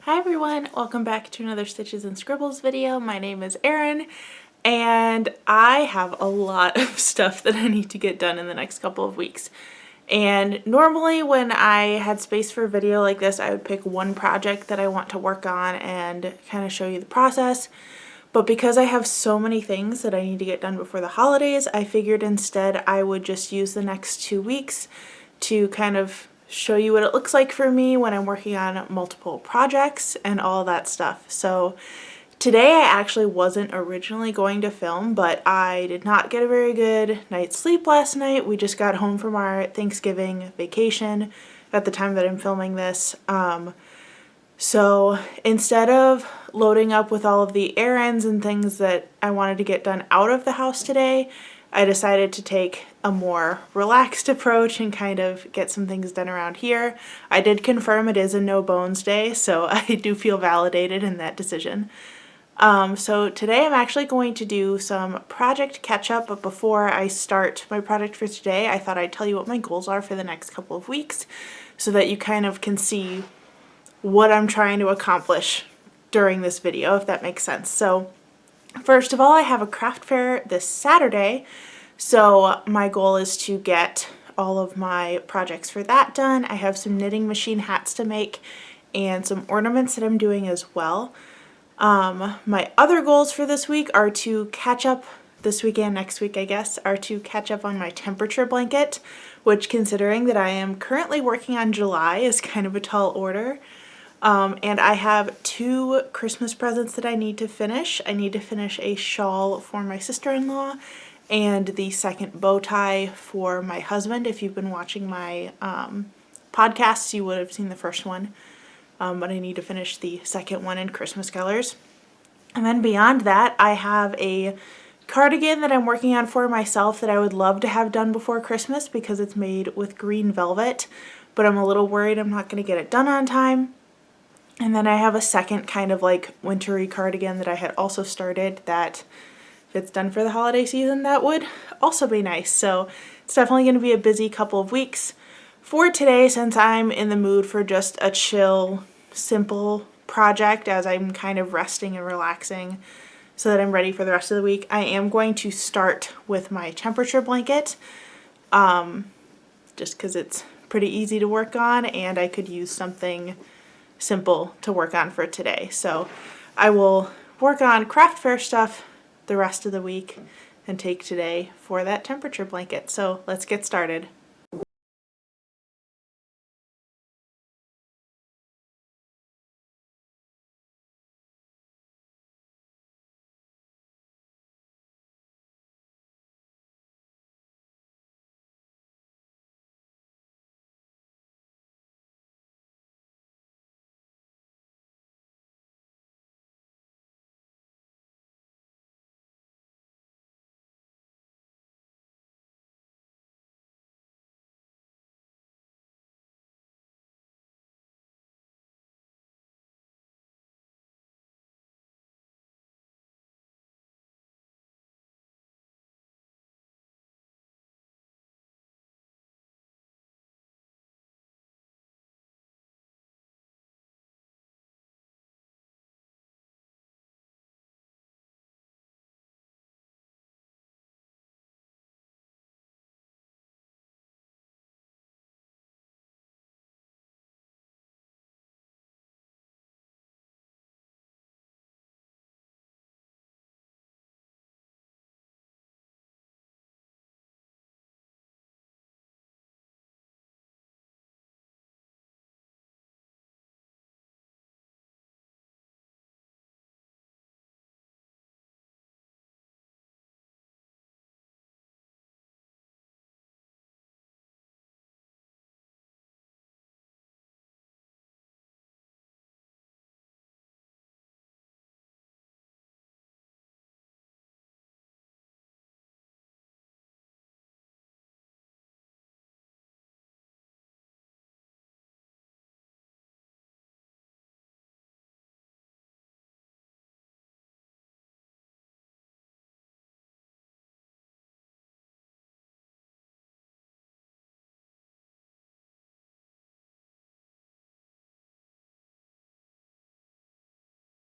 Hi everyone, welcome back to another Stitches and Scribbles video. My name is Erin and I have a lot of stuff that I need to get done in the next couple of weeks. And normally when I had space for a video like this, I would pick one project that I want to work on and kind of show you the process. But because I have so many things that I need to get done before the holidays, I figured instead I would just use the next 2 weeks to kind of show you what it looks like for me when I'm working on multiple projects and all that stuff. So today I actually wasn't originally going to film, but I did not get a very good night's sleep last night. We just got home from our Thanksgiving vacation at the time that I'm filming this. So instead of loading up with all of the errands and things that I wanted to get done out of the house today, I decided to take a more relaxed approach and kind of get some things done around here. I did confirm it is a no bones day, so I do feel validated in that decision. So today I'm actually going to do some project catch up, but before I start my project for today, I thought I'd tell you what my goals are for the next couple of weeks so that you kind of can see what I'm trying to accomplish during this video, if that makes sense. So first of all, I have a craft fair this Saturday, so my goal is to get all of my projects for that done. I have some knitting machine hats to make and some ornaments that I'm doing as well. My other goals for this week are to catch up this week and next week, I guess, are to catch up on my temperature blanket, which, considering that I am currently working on July, is kind of a tall order. And I have 2 Christmas presents that I need to finish. I need to finish a shawl for my sister-in-law and the second bow tie for my husband. If you've been watching my podcasts, you would have seen the first one, but I need to finish the second one in Christmas colors. And then beyond that, I have a cardigan that I'm working on for myself that I would love to have done before Christmas because it's made with green velvet, but I'm a little worried I'm not going to get it done on time. And then I have a second kind of like wintry cardigan that I had also started that, if it's done for the holiday season, that would also be nice. So it's definitely going to be a busy couple of weeks. For today, since I'm in the mood for just a chill, simple project as I'm kind of resting and relaxing so that I'm ready for the rest of the week, I am going to start with my temperature blanket, just because it's pretty easy to work on and I could use something simple to work on for today. So I will work on craft fair stuff the rest of the week and take today for that temperature blanket. So let's get started.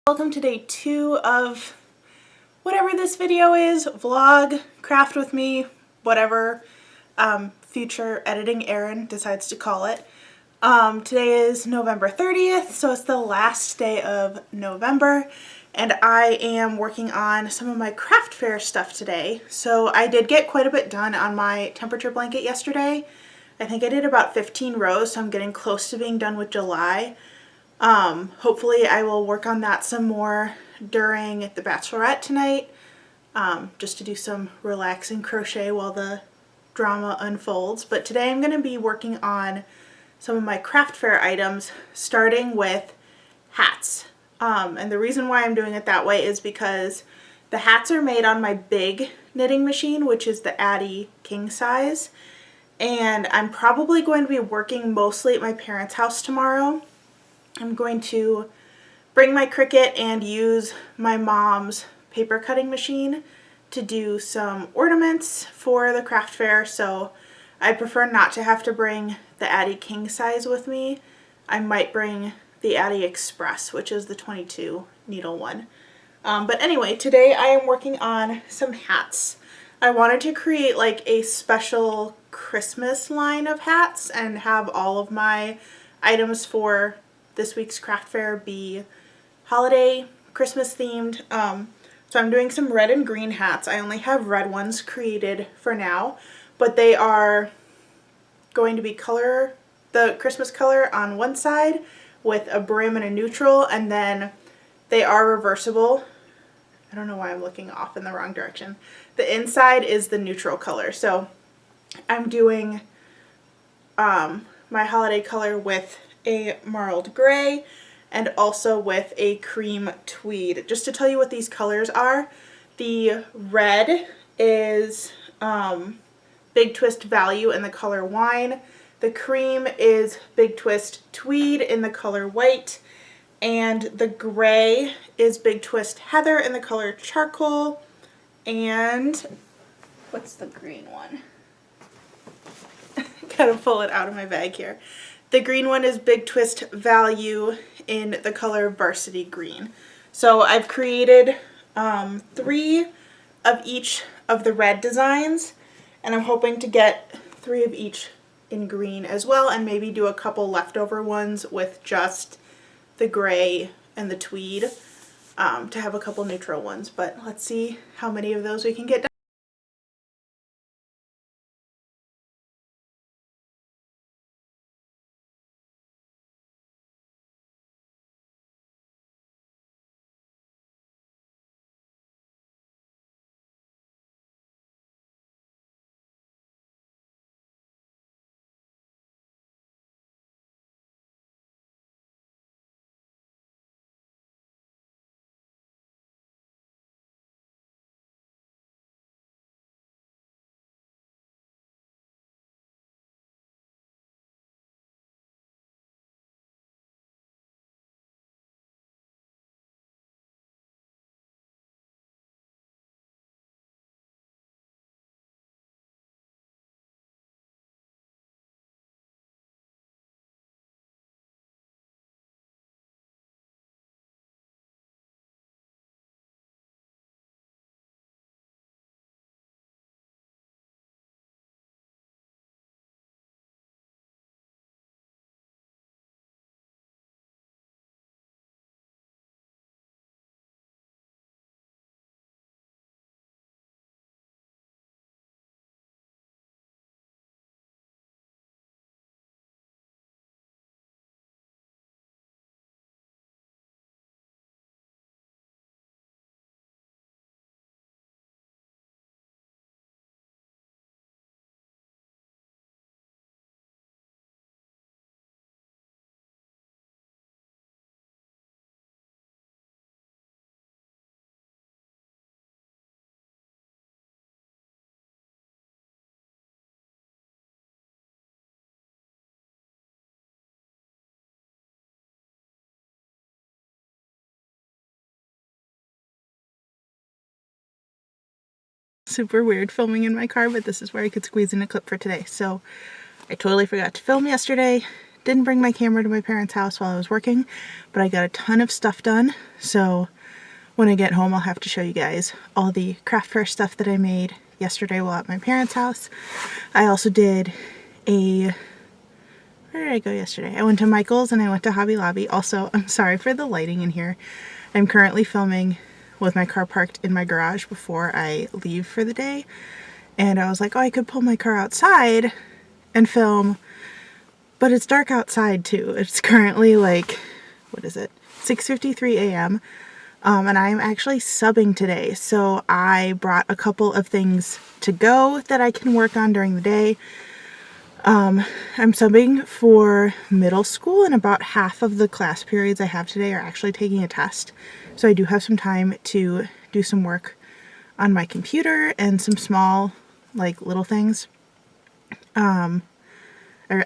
Welcome to day 2 of whatever this video is, vlog, craft with me, whatever future editing Erin decides to call it. Today is November 30th, so it's the last day of November, and I am working on some of my craft fair stuff today. So I did get quite a bit done on my temperature blanket yesterday. I think I did about 15 rows, so I'm getting close to being done with July. Hopefully I will work on that some more during the bachelorette tonight, just to do some relaxing crochet while the drama unfolds. But today I'm going to be working on some of my craft fair items, starting with hats. And the reason why I'm doing it that way is because the hats are made on my big knitting machine, which is the Addy king size. And I'm probably going to be working mostly at my parents' house tomorrow. I'm going to bring my Cricut and use my mom's paper cutting machine to do some ornaments for the craft fair, so I prefer not to have to bring the Addy king size with me. I might bring the Addy Express, which is the 22 needle one. But anyway, today I am working on some hats. I wanted to create like a special Christmas line of hats and have all of my items for this week's craft fair be holiday, Christmas themed. So I'm doing some red and green hats. I only have red ones created for now, but they are going to be the Christmas color on one side with a brim and a neutral, and then they are reversible. I don't know why I'm looking off in the wrong direction. The inside is the neutral color. So I'm doing my holiday color with a marled gray and also with a cream tweed. Just to tell you what these colors are, the red is Big Twist Value in the color wine. The cream is Big Twist Tweed in the color white. And the gray is Big Twist Heather in the color charcoal. And what's the green one? Gotta pull it out of my bag here. The green one is Big Twist Value in the color Varsity Green. So I've created 3 of each of the red designs, and I'm hoping to get 3 of each in green as well, and maybe do a couple leftover ones with just the gray and the tweed, to have a couple neutral ones. But let's see how many of those we can get done. Super weird filming in my car, but this is where I could squeeze in a clip for today. So I totally forgot to film yesterday. didn't bring my camera to my parents' house while I was working, but I got a ton of stuff done. So when I get home, I'll have to show you guys all the craft fair stuff that I made yesterday while at my parents' house. I also did where did I go yesterday? I went to Michael's and I went to Hobby Lobby. Also, I'm sorry for the lighting in here. I'm currently filming with my car parked in my garage before I leave for the day. And I was like, oh, I could pull my car outside and film, but it's dark outside too. It's currently like, what is it? 6:53 a.m. And I'm actually subbing today. So I brought a couple of things to go that I can work on during the day. I'm subbing for middle school, and about half of the class periods I have today are actually taking a test. So I do have some time to do some work on my computer and some small, like, little things. I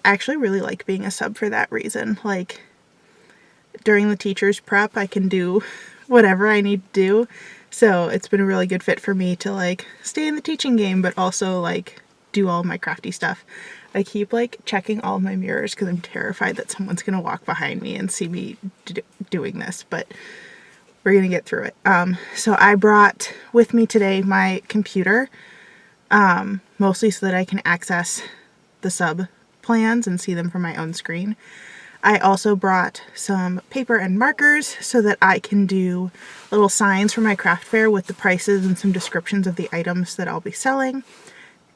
actually really like being a sub for that reason. Like, during the teacher's prep, I can do whatever I need to do. So it's been a really good fit for me to, like, stay in the teaching game, but also, like, do all my crafty stuff. I keep, like, checking all of my mirrors because I'm terrified that someone's going to walk behind me and see me doing this, but we're going to get through it. So I brought with me today my computer, mostly so that I can access the sub plans and see them from my own screen. I also brought some paper and markers so that I can do little signs for my craft fair with the prices and some descriptions of the items that I'll be selling.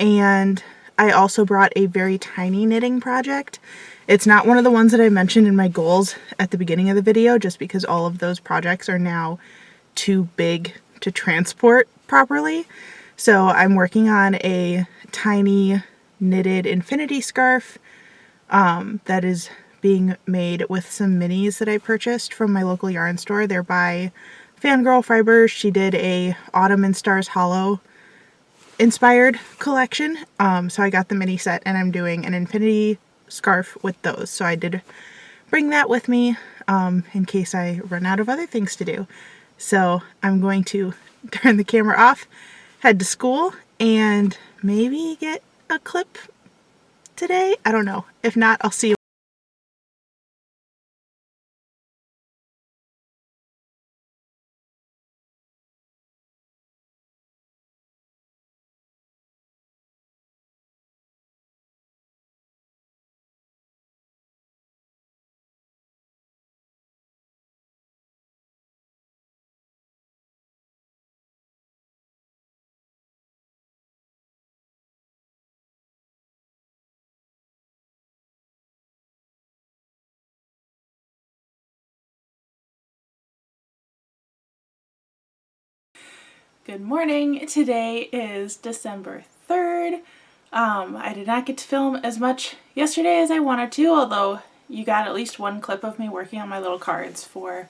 And I also brought a very tiny knitting project. It's not one of the ones that I mentioned in my goals at the beginning of the video, just because all of those projects are now too big to transport properly. So I'm working on a tiny knitted infinity scarf that is being made with some minis that I purchased from my local yarn store. They're by Fangirl Fibers. She did a Autumn and Stars Hollow inspired collection. So I got the mini set and I'm doing an infinity scarf with those. So I did bring that with me in case I run out of other things to do. So I'm going to turn the camera off, head to school, and maybe get a clip today. I don't know. If not, I'll see you. Good morning. Today is December 3rd. I did not get to film as much yesterday as I wanted to, although you got at least one clip of me working on my little cards for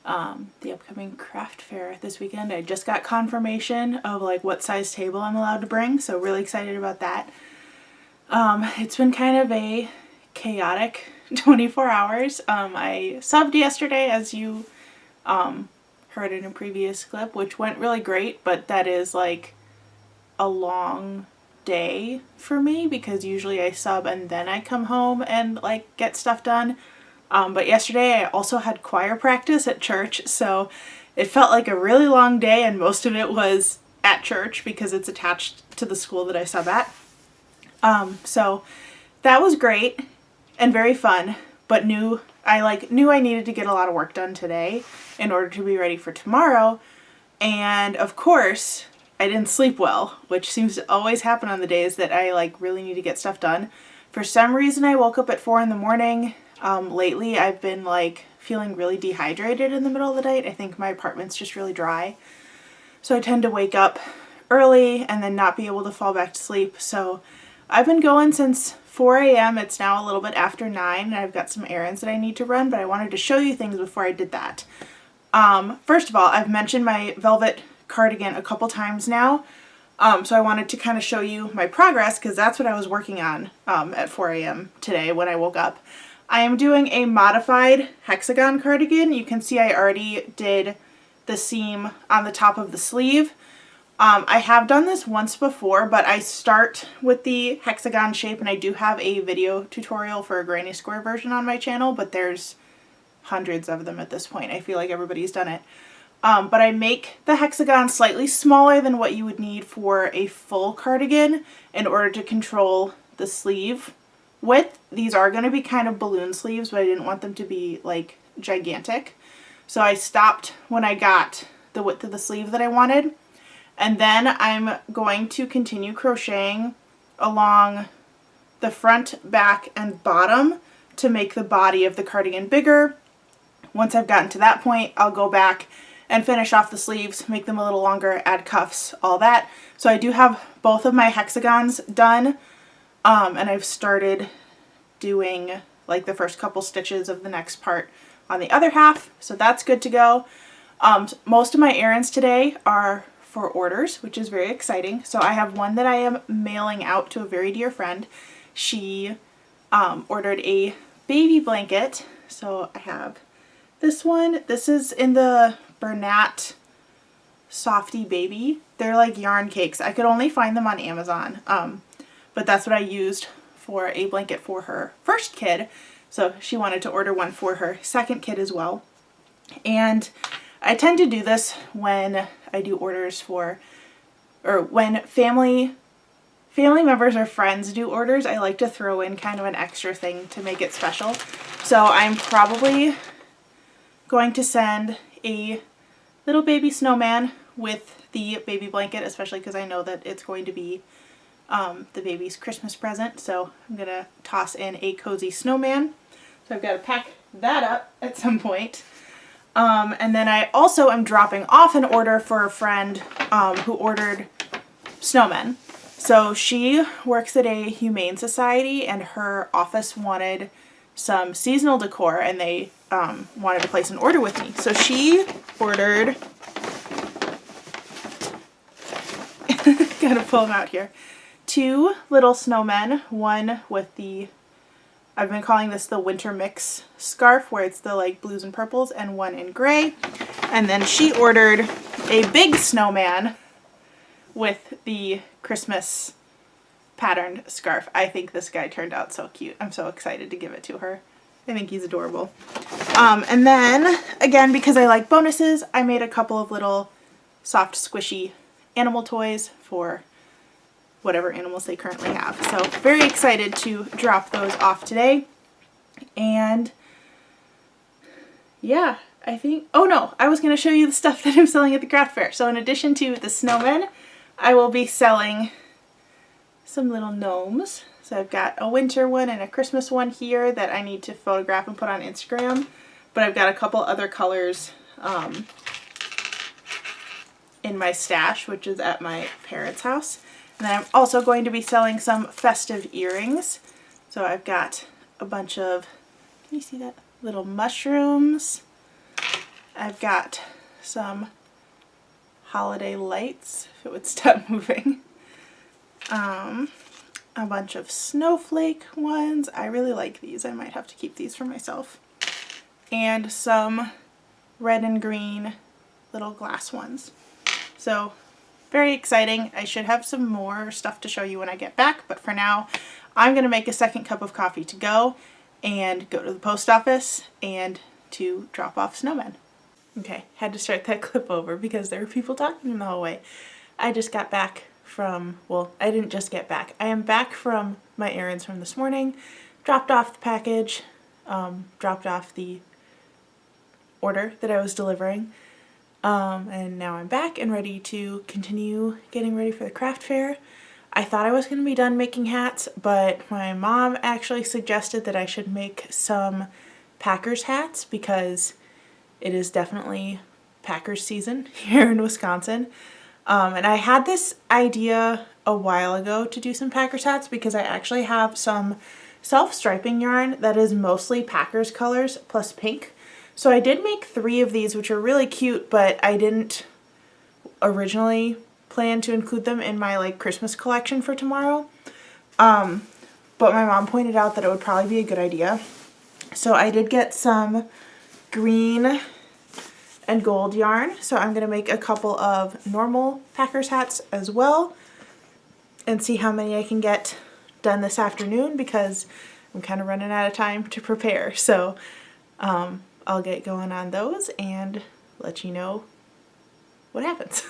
the upcoming craft fair this weekend. I just got confirmation of like what size table I'm allowed to bring, so really excited about that. It's been kind of a chaotic 24 hours. I subbed yesterday, as you heard in a previous clip, which went really great, but that is like a long day for me because usually I sub and then I come home and like get stuff done. But yesterday I also had choir practice at church, so it felt like a really long day, and most of it was at church because it's attached to the school that I sub at. So that was great and very fun, but knew I needed to get a lot of work done today in order to be ready for tomorrow. And of course, I didn't sleep well, which seems to always happen on the days that I like really need to get stuff done. For some reason, I woke up at 4 in the morning. Lately, I've been like feeling really dehydrated in the middle of the night. I think my apartment's just really dry. So I tend to wake up early and then not be able to fall back to sleep. So I've been going since 4 a.m. It's now a little bit after 9, and I've got some errands that I need to run, but I wanted to show you things before I did that. First of all, I've mentioned my velvet cardigan a couple times now, so I wanted to kind of show you my progress because that's what I was working on at 4 a.m. today when I woke up. I am doing a modified hexagon cardigan. You can see I already did the seam on the top of the sleeve. I have done this once before, but I start with the hexagon shape, and I do have a video tutorial for a granny square version on my channel, but there's hundreds of them at this point. I feel like everybody's done it. But I make the hexagon slightly smaller than what you would need for a full cardigan in order to control the sleeve width. These are going to be kind of balloon sleeves, but I didn't want them to be like gigantic. So I stopped when I got the width of the sleeve that I wanted. And then I'm going to continue crocheting along the front, back, and bottom to make the body of the cardigan bigger. Once I've gotten to that point, I'll go back and finish off the sleeves, make them a little longer, add cuffs, all that. So I do have both of my hexagons done, and I've started doing like the first couple stitches of the next part on the other half, so that's good to go. Most of my errands today are for orders, which is very exciting. So I have one that I am mailing out to a very dear friend. She ordered a baby blanket. So I have this one. This is in the Bernat Softy Baby. They're like yarn cakes. I could only find them on Amazon, but that's what I used for a blanket for her first kid. So she wanted to order one for her second kid as well. And I tend to do this when I do orders for, or when family members or friends do orders. I like to throw in kind of an extra thing to make it special. So I'm probably going to send a little baby snowman with the baby blanket, especially because I know that it's going to be the baby's Christmas present. So I'm going to toss in a cozy snowman. So I've got to pack that up at some point. And then I also am dropping off an order for a friend who ordered snowmen. So she works at a humane society, and her office wanted some seasonal decor, and they wanted to place an order with me. So she ordered, gotta pull them out here, 2 little snowmen, one with the, I've been calling this the winter mix scarf, where it's the like blues and purples, and one in gray. And then she ordered a big snowman with the Christmas patterned scarf. I think this guy turned out so cute. I'm so excited to give it to her. I think he's adorable. And then, again, because I like bonuses, I made a couple of little soft, squishy animal toys for whatever animals they currently have. So very excited to drop those off today. And yeah, I think, oh no, I was going to show you the stuff that I'm selling at the craft fair. So in addition to the snowmen, I will be selling some little gnomes. So I've got a winter one and a Christmas one here that I need to photograph and put on Instagram. But I've got a couple other colors in my stash, which is at my parents' house. And then I'm also going to be selling some festive earrings. So I've got a bunch of, can you see that? Little mushrooms. I've got some holiday lights, if it would stop moving. A bunch of snowflake ones. I really like these. I might have to keep these for myself. And some red and green little glass ones. So very exciting. I should have some more stuff to show you when I get back, but for now I'm going to make a second cup of coffee to go and go to the post office and to drop off snowmen. Okay, had to start that clip over because there were people talking in the hallway. I just got back from, well, I didn't just get back. I am back from my errands from this morning, dropped off the package, dropped off the order that I was delivering, and now I'm back and ready to continue getting ready for the craft fair. I thought I was going to be done making hats, but my mom actually suggested that I should make some Packers hats because it is definitely Packers season here in Wisconsin. And I had this idea a while ago to do some Packers hats because I actually have some self-striping yarn that is mostly Packers colors plus pink. So I did make 3 of these, which are really cute, but I didn't originally plan to include them in my like Christmas collection for tomorrow. But my mom pointed out that it would probably be a good idea. So I did get some green and gold yarn. So I'm going to make a couple of normal Packers hats as well and see how many I can get done this afternoon because I'm kind of running out of time to prepare. So I'll get going on those and let you know what happens.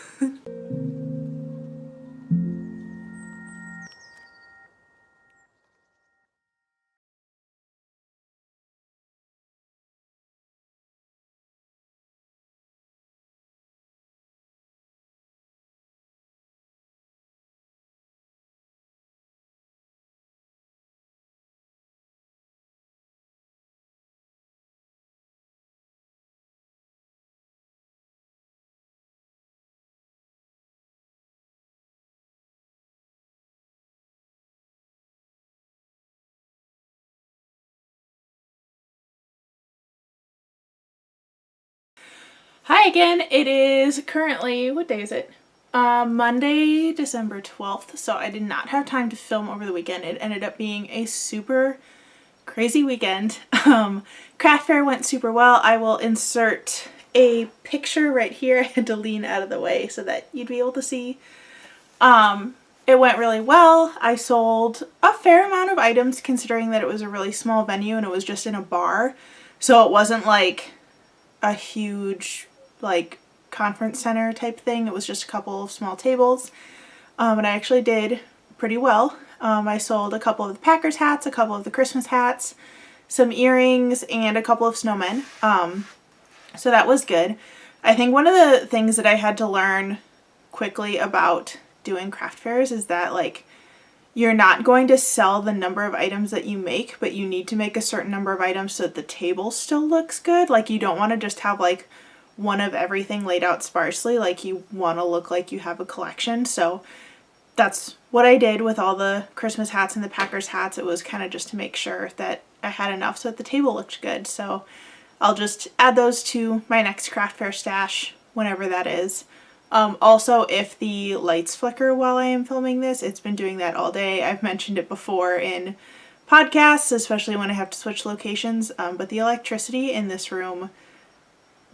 Hi again, it is currently, what day is it? Monday, December 12th, so I did not have time to film over the weekend. It ended up being a super crazy weekend. Craft fair went super well. I will insert a picture right here. I had to lean out of the way so that you'd be able to see. It went really well. I sold a fair amount of items considering that it was a really small venue and it was just in a bar. So it wasn't like a huge like conference center type thing. It was just a couple of small tables. And I actually did pretty well. I sold a couple of the Packers hats, a couple of the Christmas hats, some earrings, and a couple of snowmen. So that was good. I think one of the things that I had to learn quickly about doing craft fairs is that like you're not going to sell the number of items that you make, but you need to make a certain number of items so that the table still looks good. Like you don't want to just have like one of everything laid out sparsely. Like you want to look like you have a collection. So that's what I did with all the Christmas hats and the Packers hats. It was kind of just to make sure that I had enough so that the table looked good. So I'll just add those to my next craft fair stash whenever that is. Also, if the lights flicker while I am filming this, it's been doing that all day. I've mentioned it before in podcasts, especially when I have to switch locations, but the electricity in this room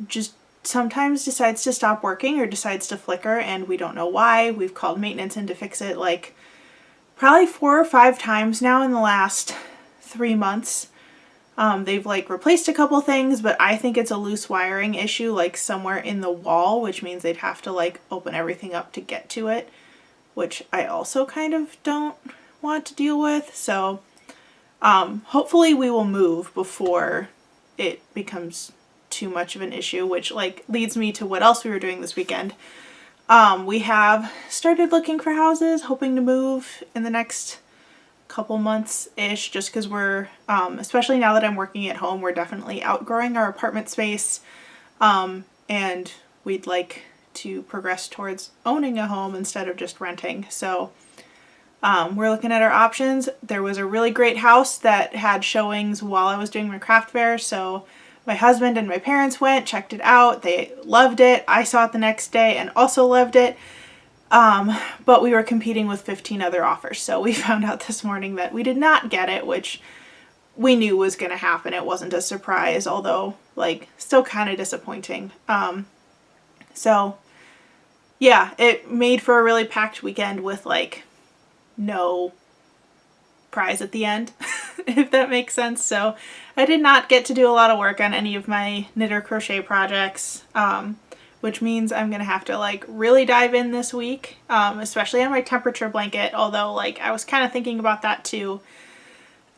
just sometimes decides to stop working or decides to flicker, and we don't know why. We've called maintenance in to fix it like probably 4 or 5 times now in the last 3 months. They've like replaced a couple things, but I think it's a loose wiring issue like somewhere in the wall, which means they'd have to like open everything up to get to it, which I also kind of don't want to deal with. So hopefully we will move before it becomes too much of an issue, which like leads me to what else we were doing this weekend. We have started looking for houses, hoping to move in the next couple months-ish, just because we're, especially now that I'm working at home, we're definitely outgrowing our apartment space, and we'd like to progress towards owning a home instead of just renting. So we're looking at our options. There was a really great house that had showings while I was doing my craft fair, so my husband and my parents went, checked it out, they loved it. I saw it the next day and also loved it. But we were competing with 15 other offers. So we found out this morning that we did not get it, which we knew was going to happen. It wasn't a surprise, although like still kind of disappointing. So yeah, it made for a really packed weekend with like no prize at the end, if that makes sense. So I did not get to do a lot of work on any of my knit or crochet projects, which means I'm gonna have to like really dive in this week, especially on my temperature blanket, although like I was kind of thinking about that too.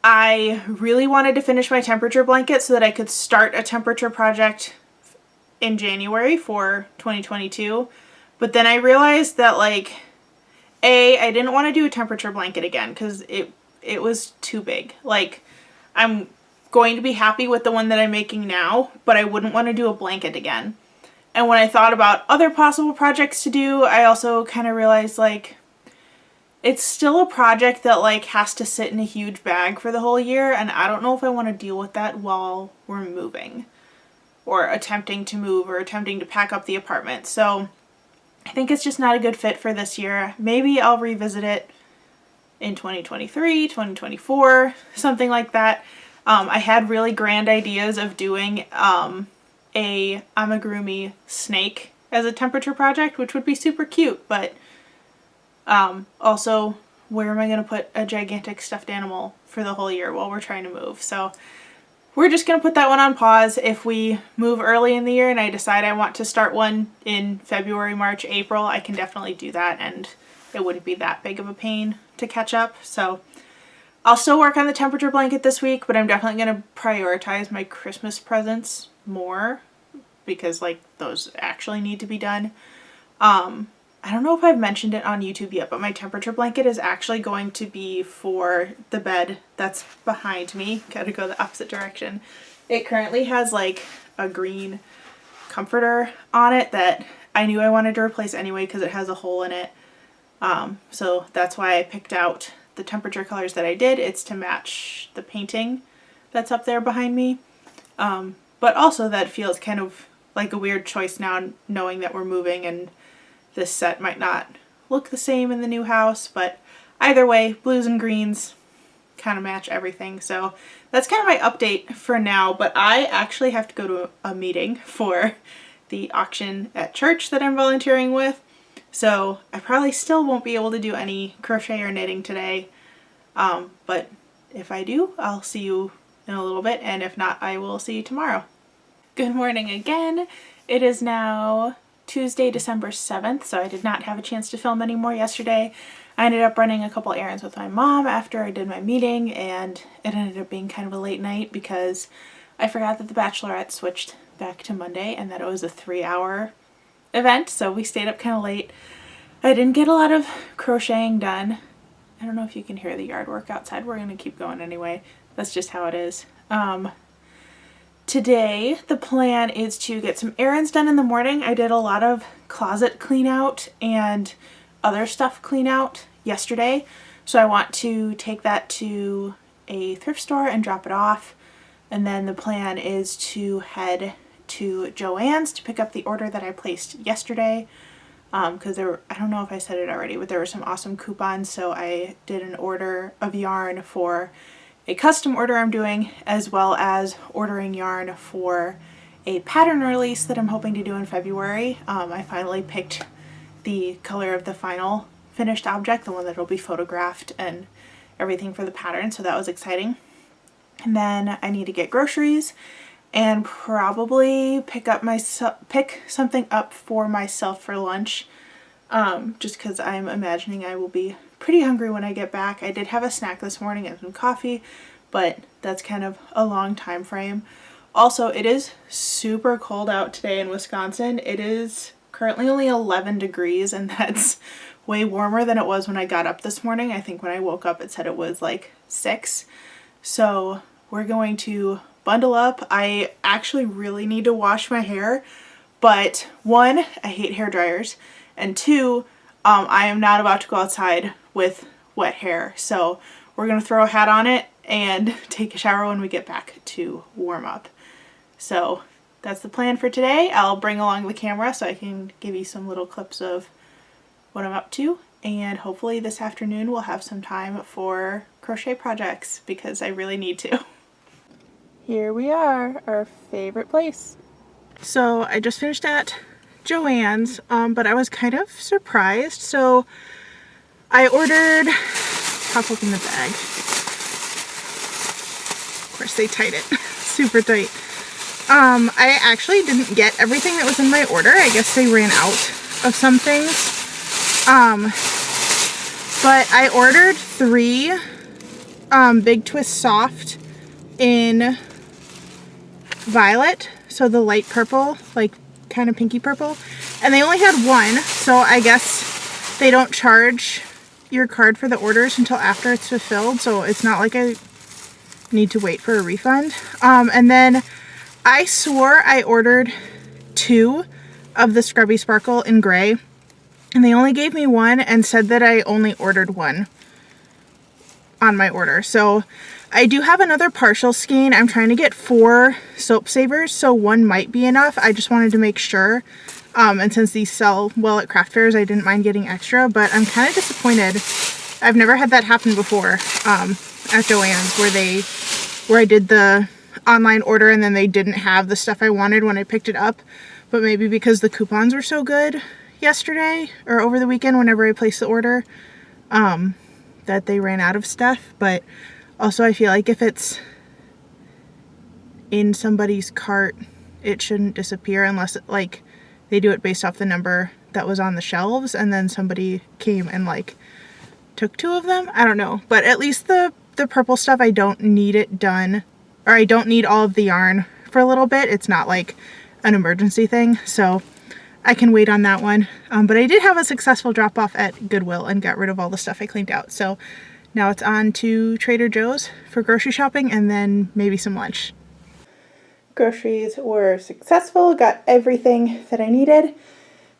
I really wanted to finish my temperature blanket so that I could start a temperature project in January for 2022, but then I realized that like I didn't want to do a temperature blanket again because it was too big. Like I'm going to be happy with the one that I'm making now, but I wouldn't want to do a blanket again. And when I thought about other possible projects to do, I also kind of realized like it's still a project that like has to sit in a huge bag for the whole year, and I don't know if I want to deal with that while we're moving or attempting to move or attempting to pack up the apartment. So I think it's just not a good fit for this year. Maybe I'll revisit it in 2023, 2024, something like that. I had really grand ideas of doing a amigurumi snake as a temperature project, which would be super cute, but also, where am I going to put a gigantic stuffed animal for the whole year while we're trying to move? So we're just going to put that one on pause. If we move early in the year and I decide I want to start one in February, March, April, I can definitely do that, and it wouldn't be that big of a pain to catch up. So I'll still work on the temperature blanket this week, but I'm definitely going to prioritize my Christmas presents more because like those actually need to be done. I don't know if I've mentioned it on YouTube yet, but my temperature blanket is actually going to be for the bed that's behind me. Gotta go the opposite direction. It currently has like a green comforter on it that I knew I wanted to replace anyway because it has a hole in it. So that's why I picked out the temperature colors that I did. It's to match the painting that's up there behind me. But also that feels kind of like a weird choice now, knowing that we're moving and this set might not look the same in the new house, but either way, blues and greens kind of match everything. So that's kind of my update for now, but I actually have to go to a meeting for the auction at church that I'm volunteering with. So I probably still won't be able to do any crochet or knitting today. But if I do, I'll see you in a little bit, and if not, I will see you tomorrow. Good morning again. It is now Tuesday, December 7th, so I did not have a chance to film anymore yesterday. I ended up running a couple errands with my mom after I did my meeting, and it ended up being kind of a late night because I forgot that the Bachelorette switched back to Monday and that it was a 3-hour event, so we stayed up kind of late. I didn't get a lot of crocheting done. I don't know if you can hear the yard work outside. We're going to keep going anyway. That's just how it is. Today, the plan is to get some errands done in the morning. I did a lot of closet clean out and other stuff clean out yesterday. So I want to take that to a thrift store and drop it off. And then the plan is to head to Joann's to pick up the order that I placed yesterday. Because I don't know if I said it already, but there were some awesome coupons. So I did an order of yarn for a custom order I'm doing, as well as ordering yarn for a pattern release that I'm hoping to do in February. I finally picked the color of the final finished object, the one that will be photographed and everything for the pattern, so that was exciting. And then I need to get groceries and probably pick something up for myself for lunch, just because I'm imagining I will be pretty hungry when I get back. I did have a snack this morning and some coffee, but that's kind of a long time frame. Also, it is super cold out today in Wisconsin. It is currently only 11 degrees, and that's way warmer than it was when I got up this morning. I think when I woke up it said it was like 6. So we're going to bundle up. I actually really need to wash my hair, but 1, I hate hair dryers, and 2, I am not about to go outside with wet hair. So we're going to throw a hat on it and take a shower when we get back to warm up. So that's the plan for today. I'll bring along the camera so I can give you some little clips of what I'm up to, and hopefully this afternoon we'll have some time for crochet projects because I really need to. Here we are, our favorite place. So I just finished at Joann's, but I was kind of surprised. So I ordered, pop open the bag. Of course they tied it super tight. I actually didn't get everything that was in my order. I guess they ran out of some things. But I ordered 3 Big Twist Soft in violet, so the light purple, like kind of pinky purple, and they only had 1, so I guess they don't charge your card for the orders until after it's fulfilled, so it's not like I need to wait for a refund. And then I swore I ordered 2 of the Scrubby Sparkle in gray, and they only gave me 1 and said that I only ordered 1 on my order. So I do have another partial skein. I'm trying to get 4 soap savers, so 1 might be enough. I just wanted to make sure. And since these sell well at craft fairs, I didn't mind getting extra, but I'm kind of disappointed. I've never had that happen before at Joann's where I did the online order and then they didn't have the stuff I wanted when I picked it up. But maybe because the coupons were so good yesterday or over the weekend whenever I placed the order, that they ran out of stuff. But also I feel like if it's in somebody's cart, it shouldn't disappear unless like they do it based off the number that was on the shelves and then somebody came and like took 2 of them. I don't know, but at least the purple stuff, I don't need it done, or I don't need all of the yarn for a little bit. It's not like an emergency thing, so I can wait on that one. But I did have a successful drop off at Goodwill and got rid of all the stuff I cleaned out. So now it's on to Trader Joe's for grocery shopping and then maybe some lunch. Groceries were successful, got everything that I needed.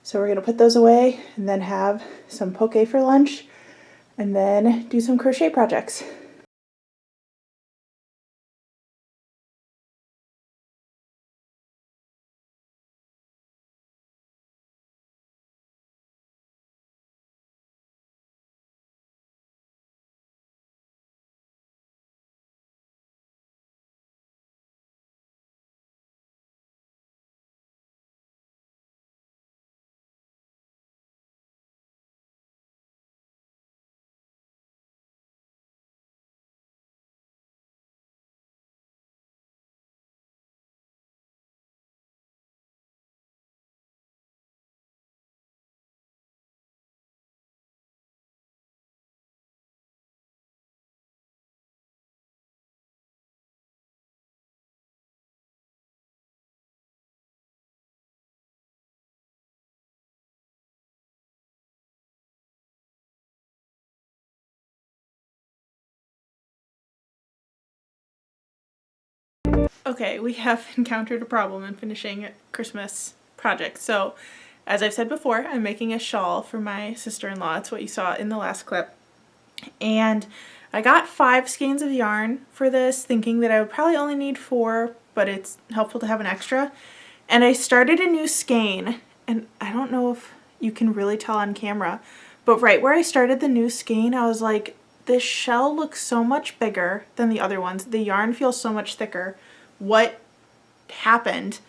So we're gonna put those away and then have some poke for lunch and then do some crochet projects. Okay, we have encountered a problem in finishing Christmas projects. So, as I've said before, I'm making a shawl for my sister-in-law. It's what you saw in the last clip. And I got 5 skeins of yarn for this, thinking that I would probably only need 4, but it's helpful to have an extra. And I started a new skein, and I don't know if you can really tell on camera, but right where I started the new skein, I was like, this shell looks so much bigger than the other ones. The yarn feels so much thicker. What happened?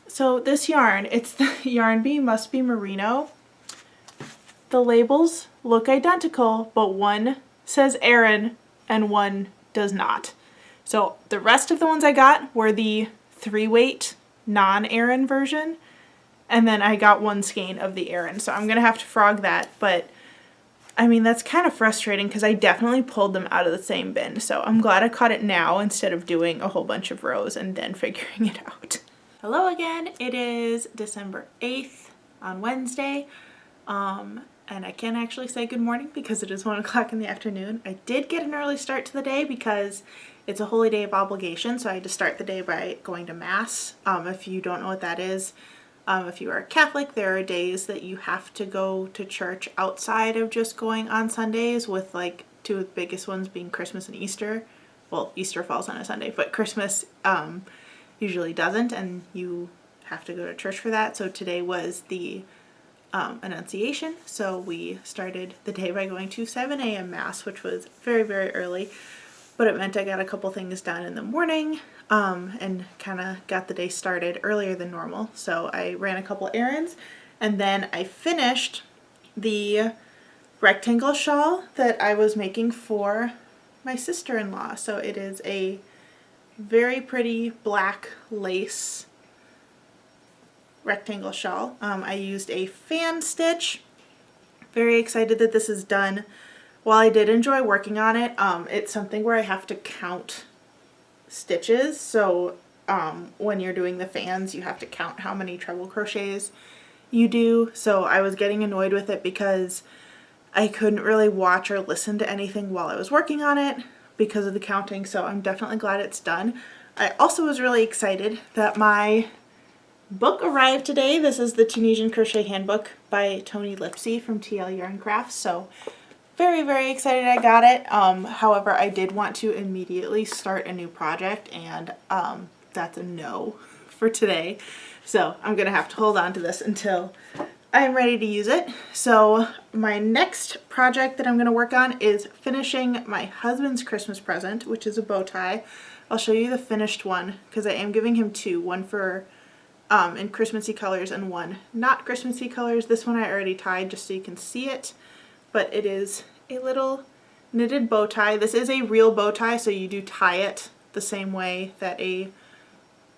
So this yarn, it's the Yarn Bee Must Be Merino. The labels look identical, but one says Aran and one does not. So the rest of the ones I got were the 3-weight non-Aran version, and then I got 1 skein of the Aran. So I'm gonna have to frog that, but I mean, that's kind of frustrating because I definitely pulled them out of the same bin. So I'm glad I caught it now instead of doing a whole bunch of rows and then figuring it out. Hello again. It is December 8th on Wednesday. And I can't actually say good morning because it is 1 o'clock in the afternoon. I did get an early start to the day because it's a holy day of obligation. So I had to start the day by going to Mass. If you don't know what that is, if you are a Catholic, there are days that you have to go to church outside of just going on Sundays, with like 2 of the biggest ones being Christmas and Easter. Well, Easter falls on a Sunday, but Christmas usually doesn't, and you have to go to church for that. So today was the annunciation, so we started the day by going to 7 a.m. Mass, which was very, very early, but it meant I got a couple things done in the morning. And kind of got the day started earlier than normal. So I ran a couple errands and then I finished the rectangle shawl that I was making for my sister-in-law. So it is a very pretty black lace rectangle shawl. I used a fan stitch. Very excited that this is done. While I did enjoy working on it, it's something where I have to count stitches. So when you're doing the fans, you have to count how many treble crochets you do. So I was getting annoyed with it because I couldn't really watch or listen to anything while I was working on it because of the counting. So I'm definitely glad it's done. I also was really excited that my book arrived today. This is the Tunisian Crochet Handbook by Tony Lipsy from TL Yarn Crafts. So very, very excited I got it. However, I did want to immediately start a new project, and that's a no for today. So I'm gonna have to hold on to this until I'm ready to use it. So my next project that I'm going to work on is finishing my husband's Christmas present, which is a bow tie. I'll show you the finished one because I am giving him two, one for in Christmassy colors and one not Christmassy colors. This one I already tied just so you can see it, but it is a little knitted bow tie. This is a real bow tie, so you do tie it the same way that a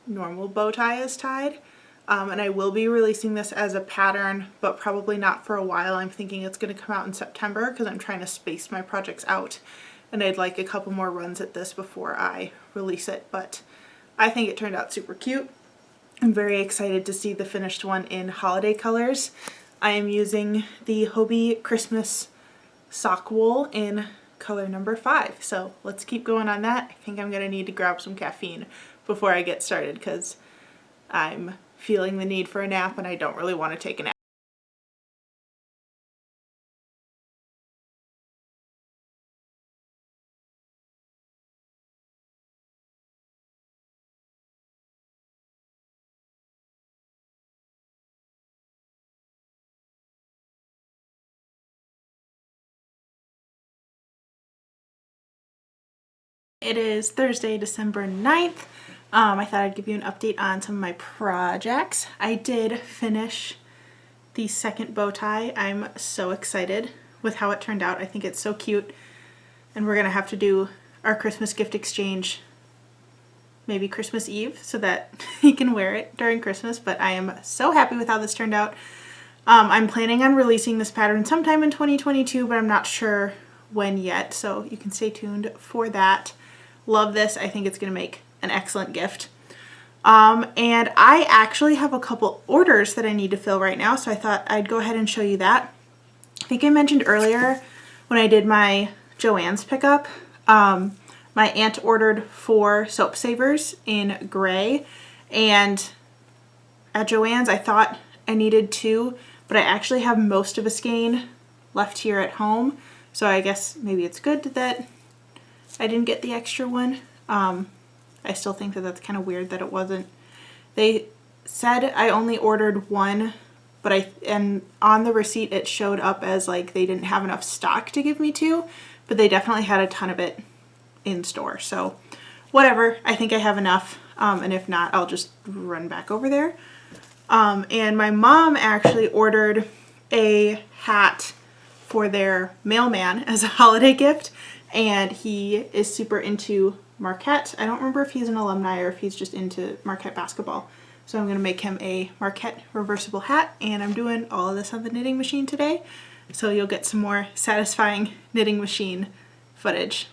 normal bow tie is tied. And I will be releasing this as a pattern, but probably not for a while. I'm thinking it's going to come out in September because I'm trying to space my projects out, and I'd like a couple more runs at this before I release it. But I think it turned out super cute. I'm very excited to see the finished one in holiday colors. I am using the Hobbii Christmas sock wool in color number 5. So let's keep going on that. I think I'm going to need to grab some caffeine before I get started because I'm feeling the need for a nap and I don't really want to take a nap. It is Thursday, December 9th. I thought I'd give you an update on some of my projects. I did finish the second bow tie. I'm so excited with how it turned out. I think it's so cute, and we're gonna have to do our Christmas gift exchange maybe Christmas Eve so that he can wear it during Christmas, but I am so happy with how this turned out. I'm planning on releasing this pattern sometime in 2022, but I'm not sure when yet, so you can stay tuned for that. Love this. I think it's going to make an excellent gift. And I actually have a couple orders that I need to fill right now, so I thought I'd go ahead and show you that. I think I mentioned earlier when I did my Joann's pickup, my aunt ordered 4 soap savers in gray, and at Joann's I thought I needed 2, but I actually have most of a skein left here at home, so I guess maybe it's good that I didn't get the extra one. I still think that that's kind of weird that it wasn't. They said I only ordered 1, but and on the receipt it showed up as like they didn't have enough stock to give me 2, but they definitely had a ton of it in store. So whatever, I think I have enough, and if not, I'll just run back over there. And my mom actually ordered a hat for their mailman as a holiday gift, and he is super into Marquette. I don't remember if he's an alumni or if he's just into Marquette basketball. So I'm going to make him a Marquette reversible hat, and I'm doing all of this on the knitting machine today. So you'll get some more satisfying knitting machine footage.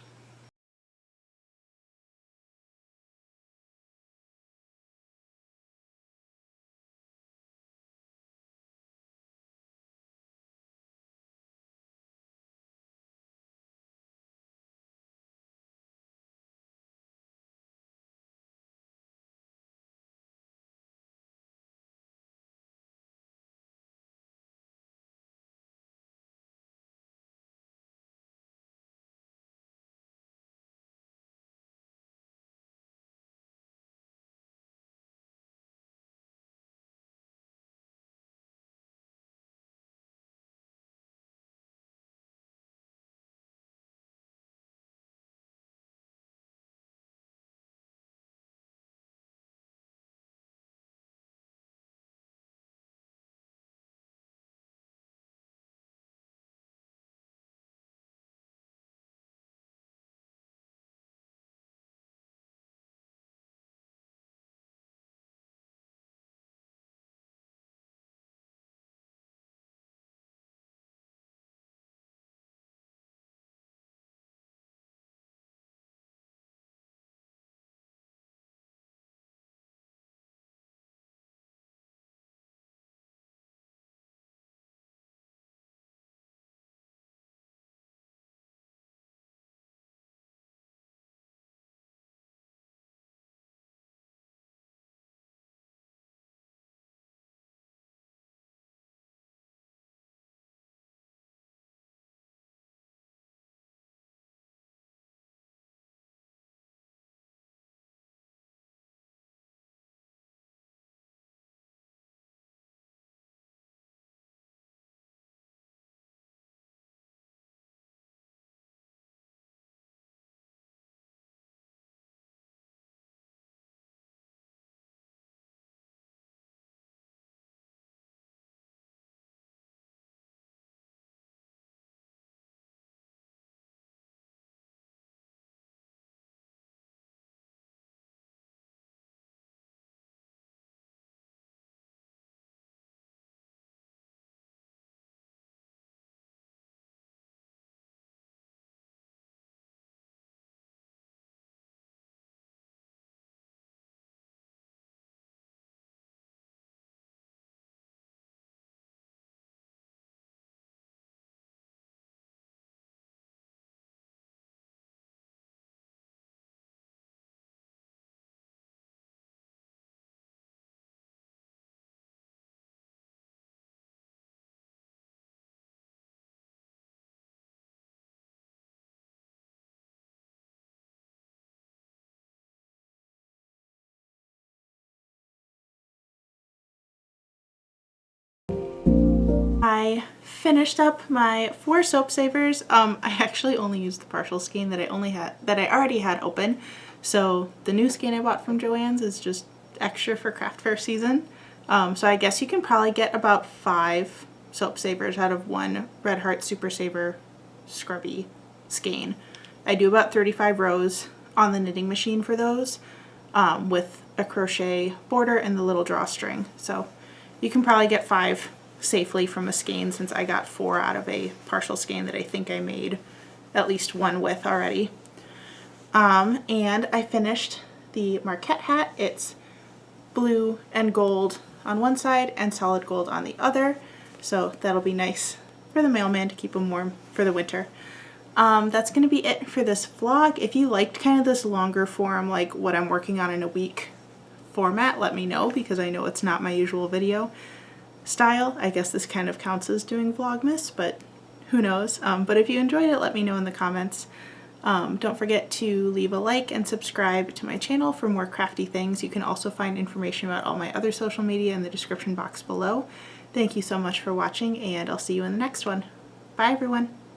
I finished up my 4 soap savers. I actually only used the partial skein that I already had open. So the new skein I bought from Joann's is just extra for craft fair season. So I guess you can probably get about 5 soap savers out of one Red Heart Super Saver scrubby skein. I do about 35 rows on the knitting machine for those, with a crochet border and the little drawstring. So you can probably get 5 safely from a skein, since I got 4 out of a partial skein that I think I made at least one with already. And I finished the Marquette hat. It's blue and gold on one side and solid gold on the other, so that'll be nice for the mailman to keep him warm for the winter. That's going to be it for this vlog. If you liked kind of this longer form, like what I'm working on in a week format, let me know, because I know it's not my usual video style. I guess this kind of counts as doing Vlogmas, but who knows. But if you enjoyed it, let me know in the comments. Don't forget to leave a like and subscribe to my channel for more crafty things. You can also find information about all my other social media in the description box below. Thank you so much for watching, and I'll see you in the next one. Bye everyone!